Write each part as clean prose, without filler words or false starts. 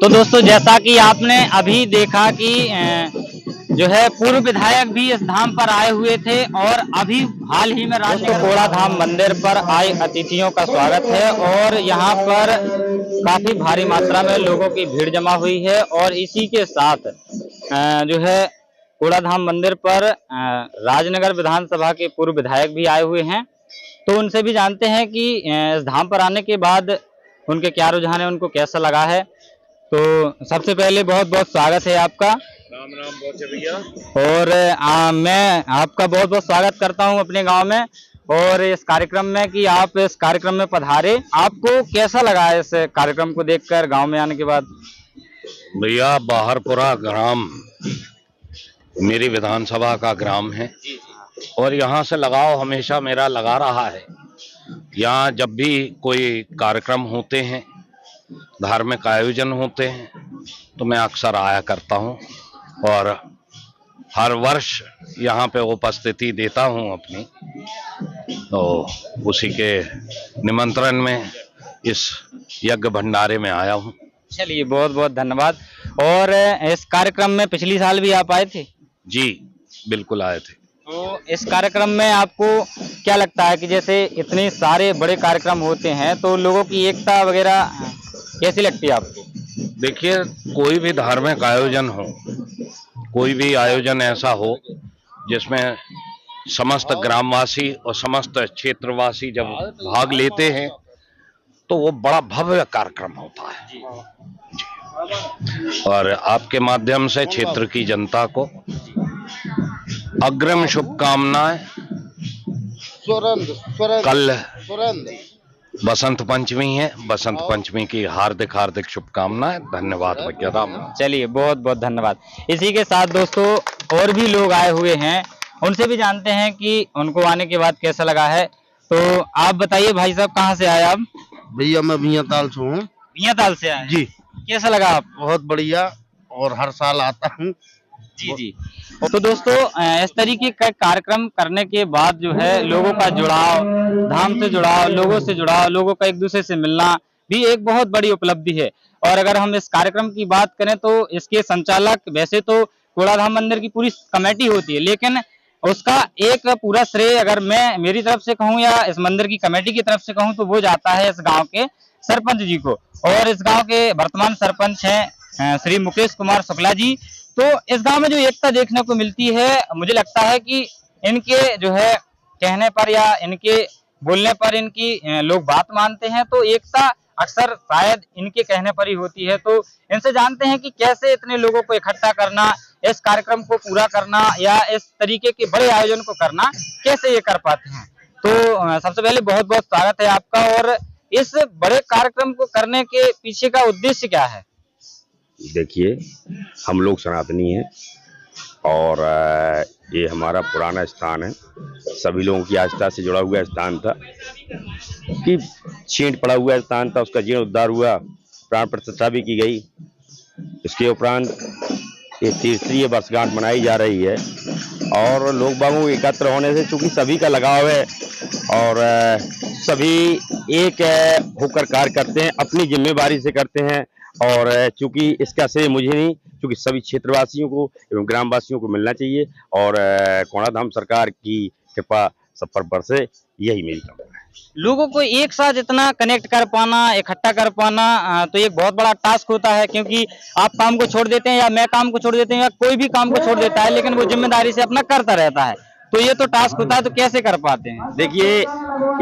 तो दोस्तों जैसा कि आपने अभी देखा कि जो है पूर्व विधायक भी इस धाम पर आए हुए थे और अभी हाल ही में राजनगर कोड़ा धाम मंदिर पर आए अतिथियों का स्वागत है और यहाँ पर काफी भारी मात्रा में लोगों की भीड़ जमा हुई है। और इसी के साथ जो है कोड़ा धाम मंदिर पर राजनगर विधानसभा के पूर्व विधायक भी आए हुए हैं। तो उनसे भी जानते हैं कि इस धाम पर आने के बाद उनके क्या रुझान है, उनको कैसा लगा है। तो सबसे पहले बहुत बहुत स्वागत है आपका। राम राम बहुत भैया। और मैं आपका बहुत बहुत स्वागत करता हूं अपने गांव में और इस कार्यक्रम में कि आप इस कार्यक्रम में पधारे। आपको कैसा लगा इस कार्यक्रम को देखकर गांव में आने के बाद? भैया बाहरपुरा ग्राम मेरी विधानसभा का ग्राम है और यहाँ से लगाव हमेशा मेरा लगा रहा है। यहाँ जब भी कोई कार्यक्रम होते हैं, धार्मिक आयोजन होते हैं तो मैं अक्सर आया करता हूँ और हर वर्ष यहाँ पे उपस्थिति देता हूँ अपनी। तो उसी के निमंत्रण में इस यज्ञ भंडारे में आया हूँ। चलिए बहुत बहुत धन्यवाद। और इस कार्यक्रम में पिछली साल भी आप आए थे? जी बिल्कुल आए थे। तो इस कार्यक्रम में आपको क्या लगता है कि जैसे इतने सारे बड़े कार्यक्रम होते हैं तो लोगों की एकता वगैरह कैसी लगती है आपको? देखिए, कोई भी धार्मिक आयोजन हो, कोई भी आयोजन ऐसा हो जिसमें समस्त ग्रामवासी और समस्त क्षेत्रवासी जब भाग लेते हैं तो वो बड़ा भव्य कार्यक्रम होता है। जी। और आपके माध्यम से क्षेत्र की जनता को अग्रिम शुभकामनाएं। कल बसंत पंचमी है, बसंत पंचमी की हार्दिक हार्दिक शुभकामनाएं। धन्यवाद भैया। राम। चलिए बहुत बहुत धन्यवाद। इसी के साथ दोस्तों और भी लोग आए हुए हैं, उनसे भी जानते हैं कि उनको आने के बाद कैसा लगा है। तो आप बताइए भाई साहब, कहाँ से आए आप? भैया मैं भैयाताल से हूँ। भैयाताल से आए जी। कैसा लगा आप? बहुत बढ़िया, और हर साल आता हूँ। जी जी। तो दोस्तों इस तरीके का कार्यक्रम करने के बाद जो है लोगों का जुड़ाव, धाम से जुड़ाव, लोगों से जुड़ाव, लोगों का एक दूसरे से मिलना भी एक बहुत बड़ी उपलब्धि है। और अगर हम इस कार्यक्रम की बात करें तो इसके संचालक, वैसे तो कोड़ा धाम मंदिर की पूरी कमेटी होती है, लेकिन उसका एक पूरा श्रेय अगर मैं मेरी तरफ से कहूँ या इस मंदिर की कमेटी की तरफ से कहूँ तो वो जाता है इस गाँव के सरपंच जी को। और इस गाँव के वर्तमान सरपंच हैं श्री मुकेश कुमार शुक्ला जी। तो इस गांव में जो एकता देखने को मिलती है, मुझे लगता है कि इनके जो है कहने पर या इनके बोलने पर इनकी लोग बात मानते हैं, तो एकता अक्सर शायद इनके कहने पर ही होती है। तो इनसे जानते हैं कि कैसे इतने लोगों को इकट्ठा करना, इस कार्यक्रम को पूरा करना या इस तरीके के बड़े आयोजन को करना कैसे ये कर पाते हैं। तो सबसे पहले बहुत बहुत स्वागत है आपका। और इस बड़े कार्यक्रम को करने के पीछे का उद्देश्य क्या है? देखिए, हम लोग सनातनी हैं और ये हमारा पुराना स्थान है, सभी लोगों की आस्था से जुड़ा हुआ स्थान था कि छींट पड़ा हुआ स्थान था, उसका जीर्णोद्धार हुआ, प्राण प्रतिष्ठा भी की गई। इसके उपरांत ये तीसरी वर्षगांठ मनाई जा रही है और लोग बागों के एकत्र होने से चूंकि सभी का लगाव है और सभी एक होकर कार्य करते हैं, अपनी जिम्मेदारी से करते हैं। और चूंकि इसका श्रेय मुझे नहीं, चूंकि सभी क्षेत्रवासियों को एवं ग्रामवासियों को मिलना चाहिए और कोड़ा धाम सरकार की कृपा सब पर बरसे, यही मेरी कामना है। लोगों को एक साथ इतना कनेक्ट कर पाना, इकट्ठा कर पाना तो एक बहुत बड़ा टास्क होता है, क्योंकि आप काम को छोड़ देते हैं या मैं काम को छोड़ देते हैं या कोई भी काम को छोड़ देता है, लेकिन वो जिम्मेदारी से अपना करता रहता है। तो ये तो टास्क होता है, तो कैसे कर पाते हैं? देखिए,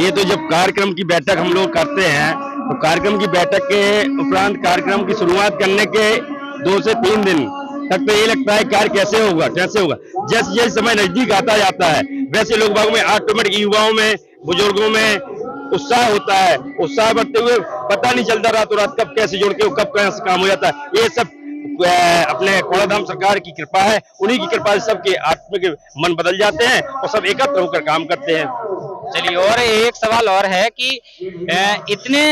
ये तो जब कार्यक्रम की बैठक हम लोग करते हैं तो कार्यक्रम की बैठक के उपरांत कार्यक्रम की शुरुआत करने के 2 से 3 दिन तक तो ये लगता है कार्य कैसे होगा। जैसे जैसे समय नजदीक आता जाता है वैसे लोग बागों में ऑटोमेटिक, युवाओं में, बुजुर्गों में उत्साह होता है। उत्साह बढ़ते हुए पता नहीं चलता रातों रात कब कैसे जुड़ के कब कैसे काम हो जाता है। ये सब अपने कोड़ा धाम सरकार की कृपा है, उन्हीं की कृपा से सबके आत्मिक मन बदल जाते हैं और सब एकत्र होकर काम करते हैं। चलिए, और एक सवाल और है कि इतने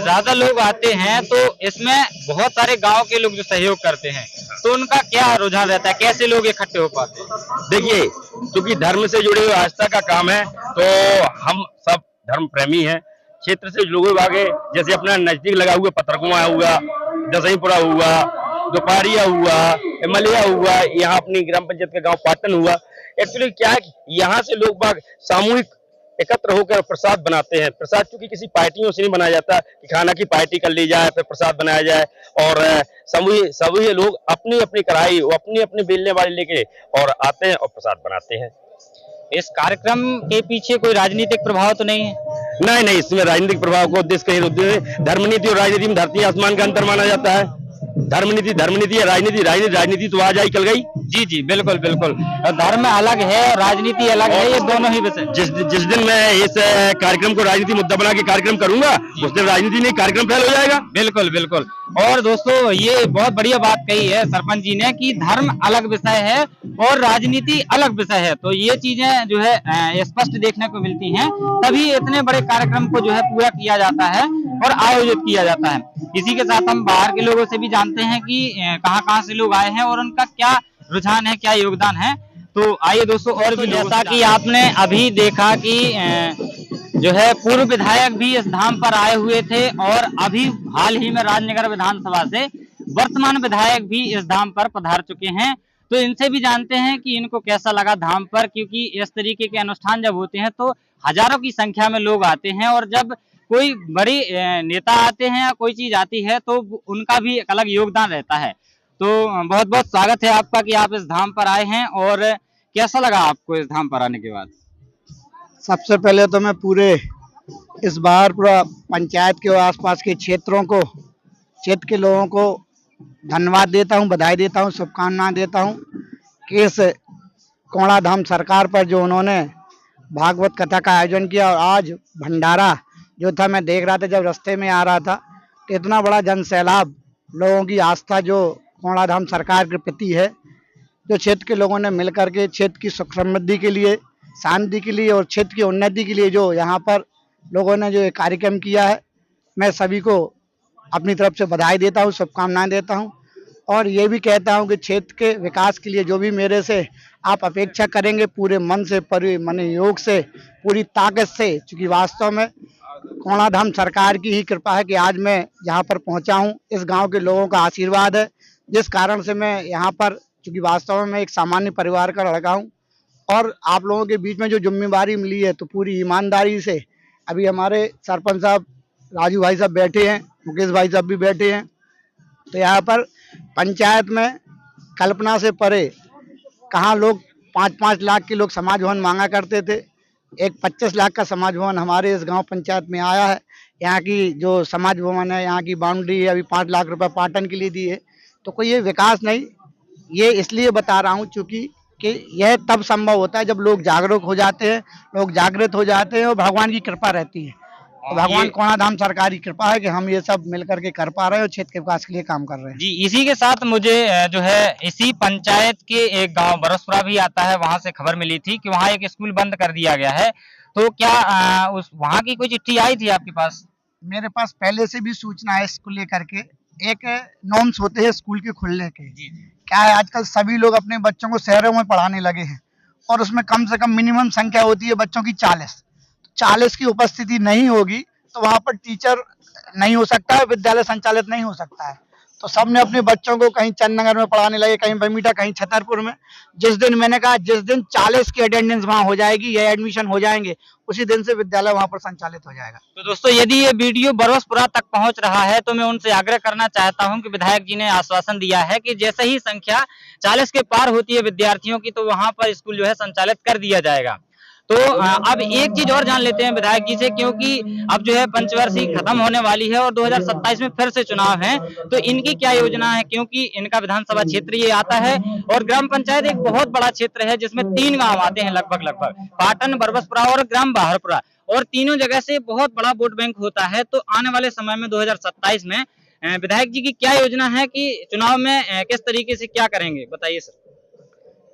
ज्यादा लोग आते हैं तो इसमें बहुत सारे गांव के लोग जो सहयोग करते हैं, तो उनका क्या रुझान रहता है, कैसे लोग इकट्ठे हो पाते हैं? देखिए, क्योंकि धर्म से जुड़े हुए आस्था का काम है तो हम सब धर्म प्रेमी हैं। क्षेत्र से लोग आगे, जैसे अपना नजदीक लगा हुआ पत्रकुआ हुआ, दसईपुरा हुआ, दोपहरिया हुआ, मलिया हुआ, यहाँ अपनी ग्राम पंचायत का गांव पाटन हुआ। एक्चुअली क्या है, यहाँ से लोग बाग सामूहिक एकत्र होकर प्रसाद बनाते हैं। प्रसाद चूंकि किसी पार्टियों से नहीं बनाया जाता कि खाना की पार्टी कर ली जाए फिर प्रसाद बनाया जाए, और सभी लोग अपनी अपनी कढ़ाई और अपनी अपनी बेलने वाली लेके और आते हैं और प्रसाद बनाते हैं। इस कार्यक्रम के पीछे कोई राजनीतिक प्रभाव तो नहीं है? नहीं, इसमें राजनीतिक प्रभाव को उद्देश्य कहीं उद्देश्य, धर्मनीति और राजनीति में धरती आसमान का अंतर माना जाता है। धर्मनीति है, राजनीति तो आज आई कल गई। जी बिल्कुल बिल्कुल, धर्म अलग है, राजनीति अलग है, ये दोनों ही विषय। जिस दिन मैं इस कार्यक्रम को राजनीति मुद्दा बना के कार्यक्रम करूंगा, उस दिन राजनीति नहीं कार्यक्रम फेल हो जाएगा। बिल्कुल बिल्कुल। और दोस्तों ये बहुत बढ़िया बात कही है सरपंच जी ने कि धर्म अलग विषय है और राजनीति अलग विषय है, तो ये चीजें जो है स्पष्ट देखने को मिलती हैं, तभी इतने बड़े कार्यक्रम को जो है पूरा किया जाता है और आयोजित किया जाता है। इसी के साथ हम बाहर के लोगों से भी जानते हैं कि कहाँ से लोग आए हैं और उनका क्या रुझान है, क्या योगदान है। तो आइए दोस्तों, और भी जैसा कि आपने अभी देखा कि जो है पूर्व विधायक भी इस धाम पर आए हुए थे और अभी हाल ही में राजनगर विधानसभा से वर्तमान विधायक भी इस धाम पर पधार चुके हैं। तो इनसे भी जानते हैं कि इनको कैसा लगा धाम पर, क्योंकि इस तरीके के अनुष्ठान जब होते हैं तो हजारों की संख्या में लोग आते हैं, और जब कोई बड़ी नेता आते हैं या कोई चीज आती है तो उनका भी एक अलग योगदान रहता है। तो बहुत बहुत स्वागत है आपका कि आप इस धाम पर आए हैं, और कैसा लगा आपको इस धाम पर आने के बाद? सबसे पहले तो मैं पूरे इस बार पूरा पंचायत के आसपास के क्षेत्र के लोगों को धन्यवाद देता हूं, बधाई देता हूं, शुभकामनाएं देता हूं कि इस कोड़ा धाम सरकार पर जो उन्होंने भागवत कथा का आयोजन किया, और आज भंडारा जो था, मैं देख रहा था जब रास्ते में आ रहा था, तो इतना बड़ा जन सैलाब, लोगों की आस्था जो कोड़ा धाम सरकार के प्रति है, जो क्षेत्र के लोगों ने मिलकर के क्षेत्र की सुख समृद्धि के लिए, शांति के लिए और क्षेत्र की उन्नति के लिए जो यहाँ पर लोगों ने जो एक कार्यक्रम किया है, मैं सभी को अपनी तरफ से बधाई देता हूँ, शुभकामनाएं देता हूँ, और ये भी कहता हूँ कि क्षेत्र के विकास के लिए जो भी मेरे से आप अपेक्षा करेंगे, पूरे मन से, पूरे मन योग से, पूरी ताकत से, क्योंकि वास्तव में कोड़ा धाम सरकार की ही कृपा है कि आज मैं यहाँ पर पहुँचा हूँ। इस गांव के लोगों का आशीर्वाद है, जिस कारण से मैं यहाँ पर, क्योंकि वास्तव में मैं एक सामान्य परिवार का लड़का हूँ, और आप लोगों के बीच में जो जिम्मेदारी मिली है तो पूरी ईमानदारी से, अभी हमारे सरपंच साहब राजू भाई साहब बैठे हैं, मुकेश भाई साहब भी बैठे हैं, तो यहाँ पर पंचायत में कल्पना से परे, कहाँ लोग 5-5 लाख के लोग समाज भवन मांगा करते थे, एक 25 लाख का समाज भवन हमारे इस गांव पंचायत में आया है। यहाँ की जो समाज भवन है, यहाँ की बाउंड्री है, अभी 5 लाख रुपए पाटन के लिए दी है। तो कोई ये विकास नहीं, ये इसलिए बता रहा हूँ क्योंकि यह तब संभव होता है जब लोग जागरूक हो जाते हैं, लोग जागृत हो जाते हैं और भगवान की कृपा रहती है। तो भगवान कोड़ा धाम सरकार की कृपा है कि हम ये सब मिलकर के कर पा रहे हैं और क्षेत्र के विकास के लिए काम कर रहे हैं। जी, इसी के साथ मुझे जो है इसी पंचायत के एक गांव बरसपुरा भी आता है, वहां से खबर मिली थी कि वहां एक स्कूल बंद कर दिया गया है। तो क्या उस वहां की कोई चिट्ठी आई थी आपके पास? मेरे पास पहले से भी सूचना है इसको लेकर के। एक नॉर्म्स होते हैं स्कूल के खुलने के। क्या है, आजकल सभी लोग अपने बच्चों को शहरों में पढ़ाने लगे हैं, और उसमें कम से कम मिनिमम संख्या होती है बच्चों की 40 की उपस्थिति नहीं होगी तो वहां पर टीचर नहीं हो सकता है, विद्यालय संचालित नहीं हो सकता है। तो सबने अपने बच्चों को कहीं चंदनगर में पढ़ाने लगे, कहीं बमीठा, कहीं छतरपुर में। जिस दिन मैंने कहा जिस दिन 40 की अटेंडेंस वहां हो जाएगी या एडमिशन हो जाएंगे, उसी दिन से विद्यालय वहां पर संचालित हो जाएगा। तो दोस्तों, यदि ये वीडियो बरसपुरा तक पहुंच रहा है तो मैं उनसे आग्रह करना चाहता हूं कि विधायक जी ने आश्वासन दिया है कि जैसे ही संख्या 40 के पार होती है विद्यार्थियों की, तो वहां पर स्कूल जो है संचालित कर दिया जाएगा। तो अब एक चीज और जान लेते हैं विधायक जी से, क्योंकि अब जो है पंचवर्षीय खत्म होने वाली है और 2027 में फिर से चुनाव है, तो इनकी क्या योजना है, क्योंकि इनका विधानसभा क्षेत्र ये आता है और ग्राम पंचायत एक बहुत बड़ा क्षेत्र है जिसमें 3 गांव आते हैं लगभग पाटन, बरबसपुरा और ग्राम बाहरपुरा, और तीनों जगह से बहुत बड़ा वोट बैंक होता है। तो आने वाले समय में 2027 में विधायक जी की क्या योजना है कि चुनाव में किस तरीके से क्या करेंगे, बताइए सर।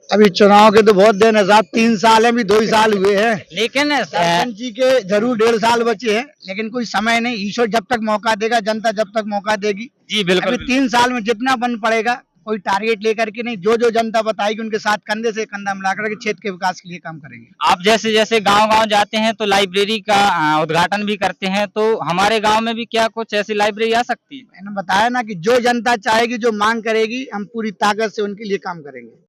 अभी चुनाव के तो बहुत दिन है साहब, 3 साल है, भी 2 ही साल हुए हैं, लेकिन सरपंच जी के जरूर 1.5 साल बचे हैं, लेकिन कोई समय नहीं। ईश्वर जब तक मौका देगा, जनता जब तक मौका देगी। जी बिल्कुल, अभी 3 साल में जितना बन पड़ेगा कोई टारगेट लेकर के नहीं, जो जो जनता बताएगी उनके साथ कंधे से कंधा मिलाकर के क्षेत्र के विकास के लिए काम करेंगे। आप जैसे जैसे गांव-गांव जाते हैं तो लाइब्रेरी का उद्घाटन भी करते हैं, तो हमारे गांव में भी क्या कुछ ऐसी लाइब्रेरी आ सकती है? मैंने बताया ना कि जो जनता चाहेगी, जो मांग करेगी, हम पूरी ताकत से उनके लिए काम करेंगे।